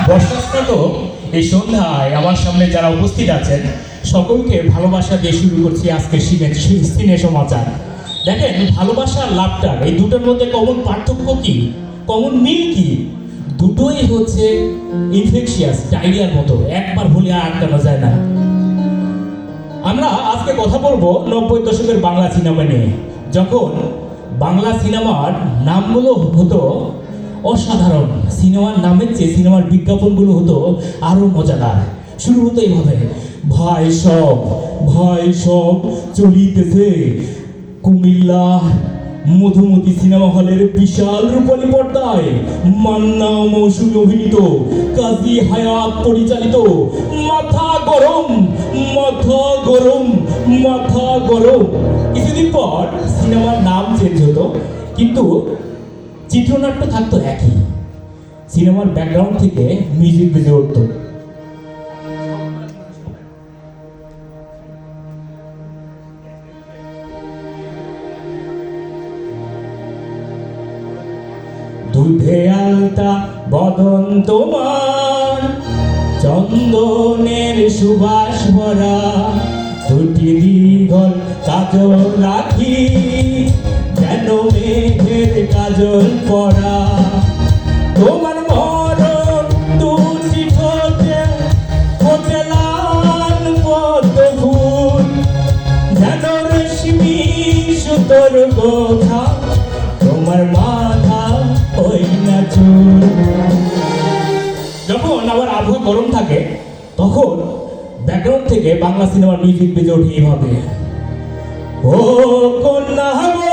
বর্ষাস্নাত এই সন্ধ্যায় আমার সামনে যারা উপস্থিত আছেন সকলকে ভালোবাসা দিয়ে শুরু করছি আজকের সিনে সমাচার। দেখেন, ভালোবাসা আর লাভটার এই দুটোর মধ্যে কমন পার্থক্য কি, কমন মিল কি? দুটোই হচ্ছে ইনফেকশিয়াস, ডায়রিয়ার মতো, একবার হলে আর আটকানো যায় না। আমরা আজকে কথা বলবো 90 দশকের বাংলা সিনেমা নিয়ে। যখন বাংলা সিনেমার নামগুলো হতো অসাধারণ, সিনেমার নামের চেয়ে সিনেমার বিজ্ঞাপনগুলো হতো আরো মজাদার। শুরু হতো এইভাবে, ভয় সব চলিতেছে কুমিল্লা মধুমতি সিনেমা হলের বিশাল রূপালী পর্দায় মান্না মৌসুমী অভিনীত, কাজী হায়াত পরিচালিত মাথা গরম। কিছুদিন পর সিনেমার নাম চেঞ্জ হতো, কিন্তু চিত্রনাট্য থাকতো একই। সিনেমার ব্যাকগ্রাউন্ড থেকে মিউজিক বেজে উঠতো। দুধে আলতা বদন তোমার, চন্দনের সুবাস ভরা, দুটি দীঘল কাজল রাখি, যেন মেঘের কাজল পরা। তোমার মরণ দুটি ঠোঁটে ফোটে লাল পদ্ম ফুল, যেন রেশমি সুতোর গোছা, তোমার মাথা ওই না চুল। যখন আবার আবহাওয়া গরম থাকে তখন ব্যাকগ্রাউন্ড থেকে বাংলা সিনেমার মিউজিক বেজে ওঠে এইভাবে, ও কন্যা গো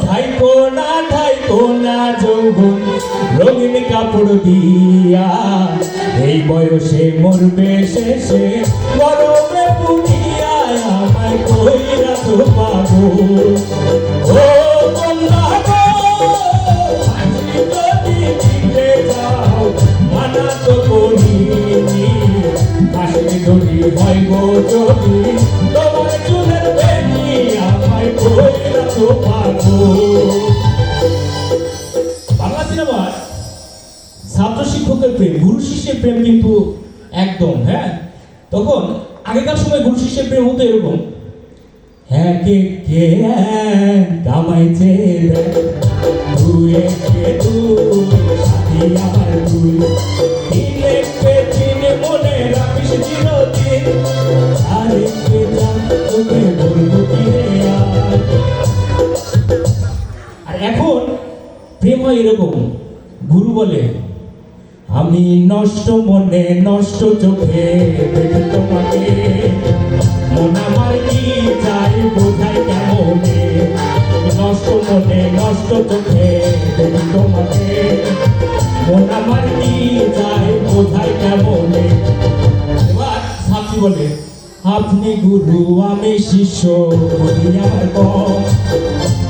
ঢাইকো না যৌবন রঙিন কাপড় দিয়া, এই বয়সে মরবে শেষে গরমে পুড়িয়া, আমায় কইরা তো পাবো। ও কন্যা গো যদি দিতে যাও মানা তো করিনি, কাশে ধরি হয় গো যদি তোমার চুলের বেনি, আমায় কইরা তো পাবো। বাংলা সিনেমার ছাত্র শিক্ষকের প্রেম, গুরু শিষ্যের প্রেম কিন্তু একদম, হ্যাঁ, তখন আগেকার সময় গুরু শিষ্যের প্রেম হতো এরকম, হ্যাঁ কে কে কামাইছে তুই সাথী আমার তুই, দিনে কে চিনে মনে রাখিস চিরদিন, আরে কে জান তোকে বলবো কি রে। আর এখন প্রেম হয় এরকম, গুরু বলে, আমি নষ্ট মনে নষ্ট চোখে দেখে তোমাকে, মন আমার কি চাই বোঝাই কেমনে, নষ্ট মনে নষ্ট চোখে দেখে তোমাকে, মন আমার কি চাই বোঝাই কেমনে। এবার ছাত্রী বলে, আপনি গুরু আমি শিষ্য বলি আমার কম,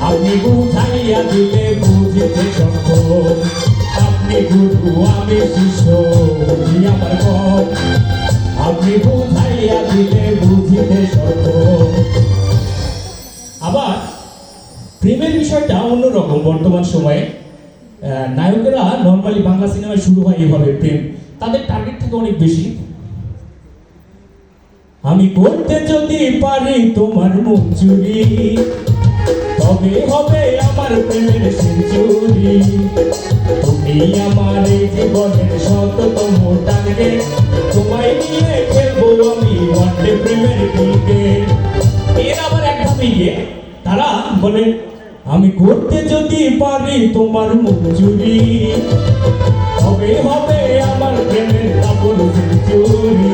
আপনি বুঝাইয়া দিলে বুঝিতে সক্ষম, আপনি গুরু আমি শিষ্য বলি আমার কম, আপনি বুঝাইয়া দিলে বুঝিতে সক্ষম। আবার প্রেমের বিষয়টা অন্যরকম। বর্তমান সময়ে নায়কেরা নর্মালি বাংলা সিনেমায় শুরু হয় এইভাবে, প্রেম তাদের টার্গেট থেকে অনেক বেশি। আমি করতে যদি পারি তোমার মুখ চুরি, তবে হবে আমার প্রেমের সেঞ্চুরি, তুমি আমার এই জীবনের শততম টার্গেট, তোমায় নিয়ে খেলবো আমি ওয়ানডে প্রেমের ক্রিকেট। এর আবার একভাবে গিয়ে তারা বলে, আমি করতে যদি পারি তোমার মুখ চুরি, তবে হবে আমার প্রেমের ডাবল সেঞ্চুরি,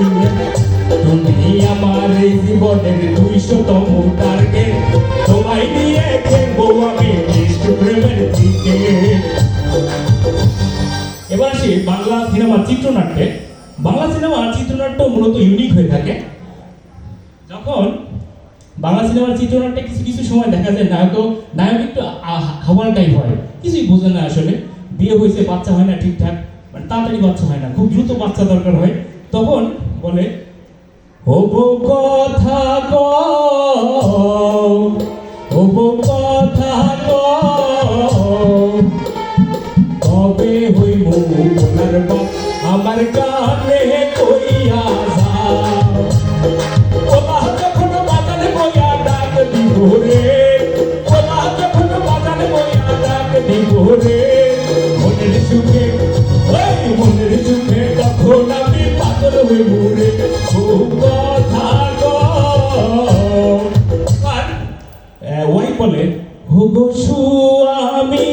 তুমি আমার এই জীবনের 200তম টার্গেট, তোমায় নিয়ে খেলবো আমি প্রেমের ক্রিকেট। এবার আসি বাংলা সিনেমার চিত্রনাট্যে। বাংলা সিনেমার চিত্রনাট্য মূলত ইউনিক হয়ে থাকে। যখন বাংলা সিনেমার চিত্রনাট্যে কিছু কিছু সময় দেখা যায় নায়ক একটু খাবার টাইপ হয়, কিছুই বোঝে না আসলে, বিয়ে হয়েছে বাচ্চা হয় না ঠিকঠাক, মানে তাড়াতাড়ি বাচ্চা হয় না, খুব দ্রুত বাচ্চা দরকার হয়, তখন বলে, ও কথা কও, ও কথা কও, তবে হইব ওনার বাপ আমার কানে কইয়া যাও ওলা যখন বাজারে বইয়া ডাক দিব রে ওলা যখন বাজারে বইয়া ডাক দিব রে মনের সুখে ওই মনের সুখে তখন আমি পাগল হইব রে খুব কথা আর ওই বলে হোগো সুয়ামী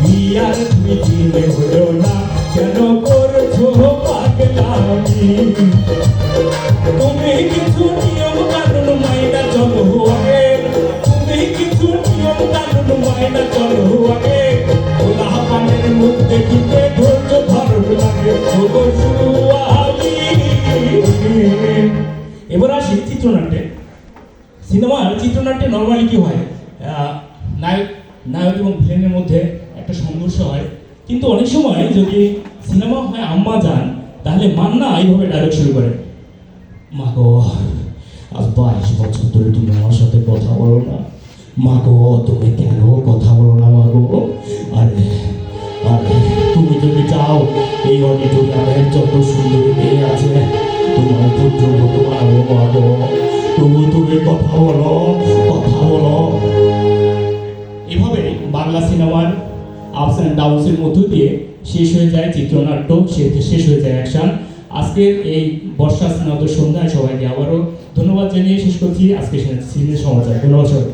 বিয়ার দুই দিনে হলো না কেন করছো পাগলামি তুমি কিছু নিয়ম কানুন মাইনা চলো আগে তুমি কিছু নিয়ম কানুন মাইনা চলো আগে ওলা পানের মুখ দেখিতে ধৈর্য ধরন লাগে হোগো সুয়ামী। এবার আসি চিত্রনাট্যে। সিনেমার চিত্রনাট্যে নর্মালি কি হয়, নায়ক এবং ভিলেনের মধ্যে একটা সংঘর্ষ হয়, কিন্তু অনেক সময় যদি সিনেমা হয় আম্মা জান, তাহলে মান্না এইভাবে ডায়লগ শুরু করে, মা গো আজ 22 বছর ধরে তুমি আমার সাথে কথা বলো না, মা গো তুমি কেন কথা বলো না মা গো, আরে আরে তুমি যদি চাও এই অডিটোরিয়ামের যত সুন্দরী মেয়ে আছে তোমার পুত্র তোমার মা গো, তুমি কথা বলো কথা বলো। এভাবে বাংলা সিনেমার আপস অ্যান্ড ডাউনসের মধ্য দিয়ে শেষ হয়ে যায় চিত্রনাট্য, শেষ হয়ে যায় অ্যাকশন। আজকের এই বর্ষা স্নাত সন্ধ্যায় সবাইকে আবারও ধন্যবাদ জানিয়ে শেষ করছি আজকে সিনেমা সমাচার। ধন্যবাদ সবাই।